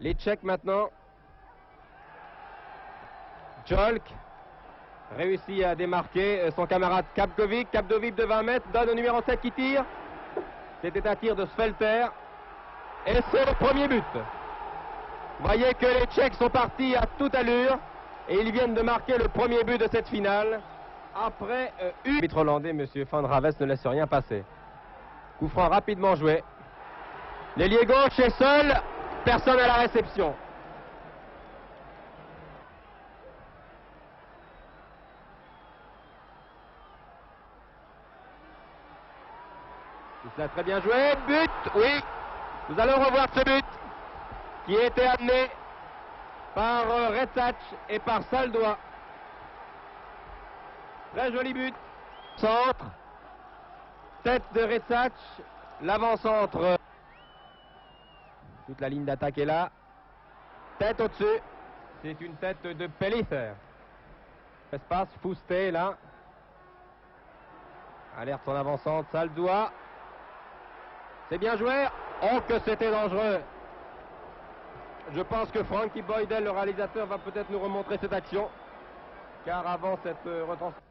Les Tchèques maintenant. Jolk réussit à démarquer son camarade Kapkovic. Kapkovic de 20 mètres donne au numéro 7 qui tire. C'était un tir de Svelter. Et c'est le premier but. Vous voyez que les Tchèques sont partis à toute allure. Et ils viennent de marquer le premier but de cette finale. Après une... L'arbitre hollandais, M. Van Raves, ne laisse rien passer. Coup franc rapidement joué. L'ailier gauche est seul. Personne à la réception. Ça a très bien joué. But, oui. Nous allons revoir ce but qui a été amené par Retsach et par Saldois. Très joli but. Centre. Tête de Retsach. L'avant-centre. Toute la ligne d'attaque est là. Tête au-dessus. C'est une tête de Pellicer. Espace, Fousté là. Alerte son avant-centre. Saldois. C'est bien joué. Oh, que c'était dangereux. Je pense que Frankie Boydell, le réalisateur, va peut-être nous remontrer cette action. Car avant cette retransmission...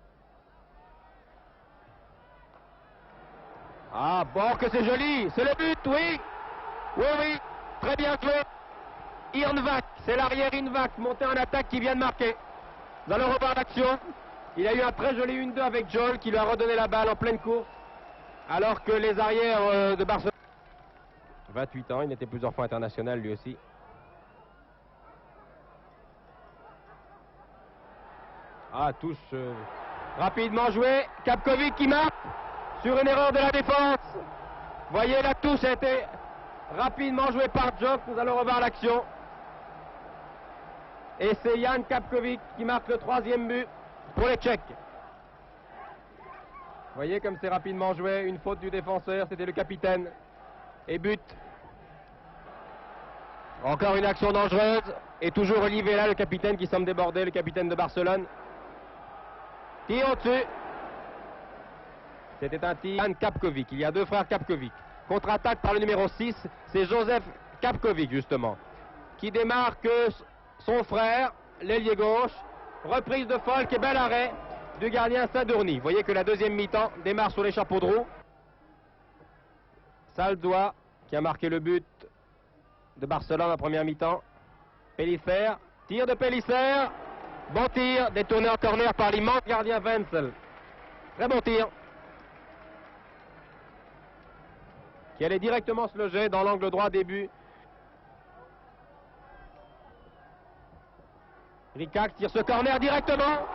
Ah, bon, que c'est joli. C'est le but, oui. Oui, oui. Très bien joué. Irnvac, c'est l'arrière Irnvac, monté en attaque qui vient de marquer. Nous allons revoir l'action. Il a eu un très joli 1-2 avec Joel qui lui a redonné la balle en pleine course. Alors que les arrières de Barcelone... 28 ans, il était plusieurs fois international lui aussi. Ah, touche rapidement joué. Kapkovic qui marque sur une erreur de la défense. Voyez, la touche a été rapidement jouée par Jok. Nous allons revoir l'action. Et c'est Jan Kapkovic qui marque le 3e but pour les Tchèques. Voyez comme c'est rapidement joué. Une faute du défenseur, c'était le capitaine. Et but. Encore une action dangereuse. Et toujours Olivier là, le capitaine qui semble déborder, le capitaine de Barcelone. Tir au-dessus. C'était un tir. Jan Kapkovic. Il y a deux frères Kapkovic. Contre-attaque par le numéro 6. C'est Joseph Kapkovic, justement. Qui démarque son frère, l'ailier gauche. Reprise de Folk et bel arrêt du gardien Sadourny. Vous voyez que la deuxième mi-temps démarre sur les chapeaux de roue. Saldois qui a marqué le but de Barcelone en première mi-temps. Pellicer, tir de Pellicer. Bon tir, détourné en corner par l'immense gardien Wenzel. Très bon tir. Qui allait directement se loger dans l'angle droit des buts. Rickac tire ce corner directement.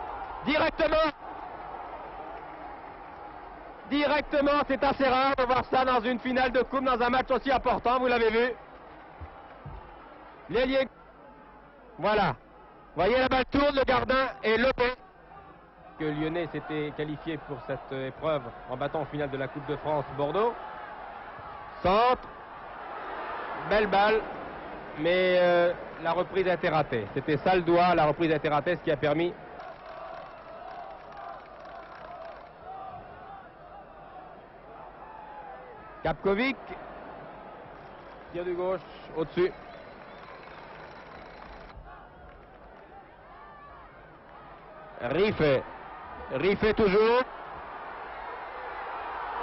Directement, c'est assez rare de voir ça dans une finale de coupe, dans un match aussi important, vous l'avez vu. L'ailier. Voilà. Voyez la balle tourne, le gardien est lopé. Que Lyonnais s'était qualifié pour cette épreuve en battant en finale de la Coupe de France Bordeaux. Centre. Belle balle. Mais la reprise a été ratée. C'était Saldois, la reprise a été ratée, ce qui a permis... Kapkovic. Tir du gauche, au-dessus. Riffet toujours.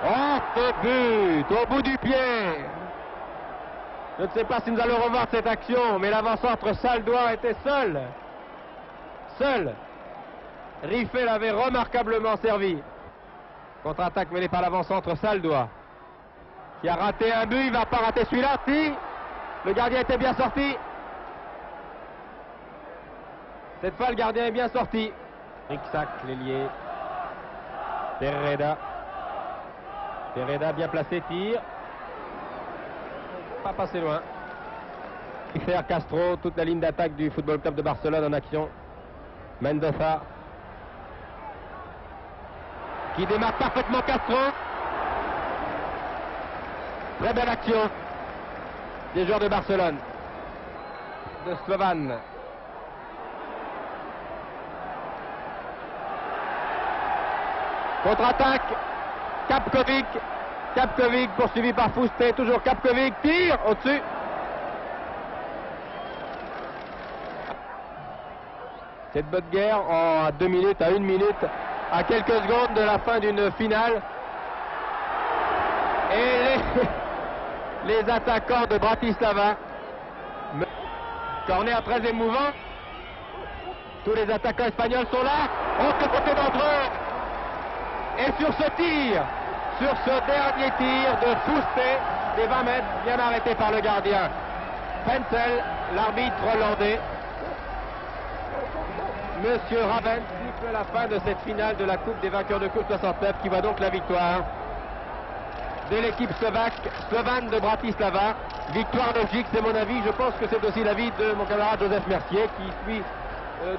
Oh, ce but au bout du pied. Je ne sais pas si nous allons revoir cette action, mais l'avant-centre Saldois était seul. Riffet l'avait remarquablement servi. Contre-attaque menée par l'avant-centre Saldois, qui a raté un but. Il ne va pas rater celui-là. Si, le gardien était bien sorti. Cette fois, le gardien est bien sorti. Rixac, l'ailier. Pereda bien placé, tire. Pas passé loin. Faire Castro, toute la ligne d'attaque du Football Club de Barcelone en action. Mendoza. Qui démarre parfaitement Castro. Très belle action des joueurs de Barcelone. De Slovan. Contre-attaque. Kapkovic poursuivi par Fousté. Toujours Kapkovic. Tire au-dessus. cette bonne guerre à 2 minutes, à 1 minute, à quelques secondes de la fin d'une finale. Et les attaquants de Bratislava. Corner très émouvant. Tous les attaquants espagnols sont là. Oh, que côté dangereux! Et sur ce tir, sur ce dernier tir de Fousté des 20 mètres, bien arrêté par le gardien Frenzel, l'arbitre hollandais. Monsieur Ravens siffle la fin de cette finale de la Coupe des vainqueurs de Coupe 69 qui voit donc la victoire de l'équipe slovane de Bratislava. Victoire logique, c'est mon avis. Je pense que c'est aussi l'avis de mon camarade Joseph Mercier qui suit